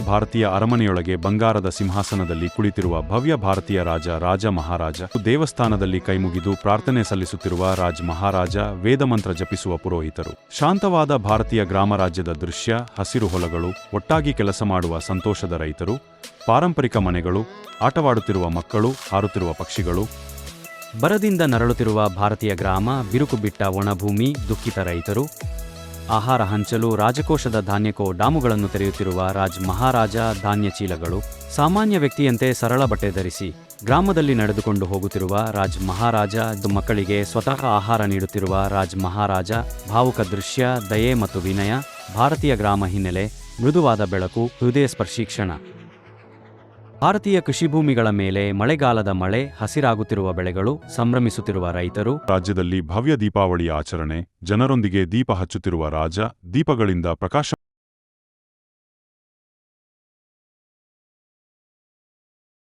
ಭಾರತೀಯ ಅರಮನೆಯೊಳಗೆ ಬಂಗಾರದ ಸಿಂಹಾಸನದಲ್ಲಿ ಕುಳಿತಿರುವ ಭವ್ಯ ಭಾರತೀಯ ರಾಜ ಮಹಾರಾಜ, ದೇವಸ್ಥಾನದಲ್ಲಿ ಕೈಮುಗಿದು ಪ್ರಾರ್ಥನೆ ಸಲ್ಲಿಸುತ್ತಿರುವ ರಾಜ್ ಮಹಾರಾಜ, ವೇದಮಂತ್ರ ಜಪಿಸುವ ಪುರೋಹಿತರು, ಶಾಂತವಾದ ಭಾರತೀಯ ಗ್ರಾಮ ರಾಜ್ಯದ ದೃಶ್ಯ, ಹಸಿರು ಹೊಲಗಳು, ಒಟ್ಟಾಗಿ ಕೆಲಸ ಮಾಡುವ ಸಂತೋಷದ ರೈತರು, ಪಾರಂಪರಿಕ ಮನೆಗಳು, ಆಟವಾಡುತ್ತಿರುವ ಮಕ್ಕಳು, ಹಾರುತ್ತಿರುವ ಪಕ್ಷಿಗಳು, ಬರದಿಂದ ನರಳುತ್ತಿರುವ ಭಾರತೀಯ ಗ್ರಾಮ, ಬಿರುಕು ಬಿಟ್ಟ ಒಣಭೂಮಿ, ದುಃಖಿತ ರೈತರು, ಆಹಾರ ಹಂಚಲು ರಾಜಕೋಶದ ಧಾನ್ಯಕೋ ಡಾಮುಗಳನ್ನು ತೆರೆಯುತ್ತಿರುವ ರಾಜ್ ಮಹಾರಾಜ, ಧಾನ್ಯ ಚೀಲಗಳು, ಸಾಮಾನ್ಯ ವ್ಯಕ್ತಿಯಂತೆ ಸರಳ ಬಟ್ಟೆ ಧರಿಸಿ ಗ್ರಾಮದಲ್ಲಿ ನಡೆದುಕೊಂಡು ಹೋಗುತ್ತಿರುವ ರಾಜ್ ಮಹಾರಾಜ, ಮಕ್ಕಳಿಗೆ ಸ್ವತಃ ಆಹಾರ ನೀಡುತ್ತಿರುವ ರಾಜ್ ಮಹಾರಾಜ, ಭಾವುಕ ದೃಶ್ಯ, ದಯೆ ಮತ್ತು ವಿನಯ, ಭಾರತೀಯ ಗ್ರಾಮ ಹಿನ್ನೆಲೆ, ಮೃದುವಾದ ಬೆಳಕು, ಹೃದಯ ಸ್ಪರ್ಶಿ ಕ್ಷಣ. ಭಾರತೀಯ ಕೃಷಿಭೂಮಿಗಳ ಮೇಲೆ ಮಳೆಗಾಲದ ಮಳೆ, ಹಸಿರಾಗುತ್ತಿರುವ ಬೆಳೆಗಳು, ಸಂಭ್ರಮಿಸುತ್ತಿರುವ ರೈತರು, ರಾಜ್ಯದಲ್ಲಿ ಭವ್ಯ ದೀಪಾವಳಿ ಆಚರಣೆ, ಜನರೊಂದಿಗೆ ದೀಪ ಹಚ್ಚುತ್ತಿರುವ ರಾಜ, ದೀಪಗಳಿಂದ ಪ್ರಕಾಶ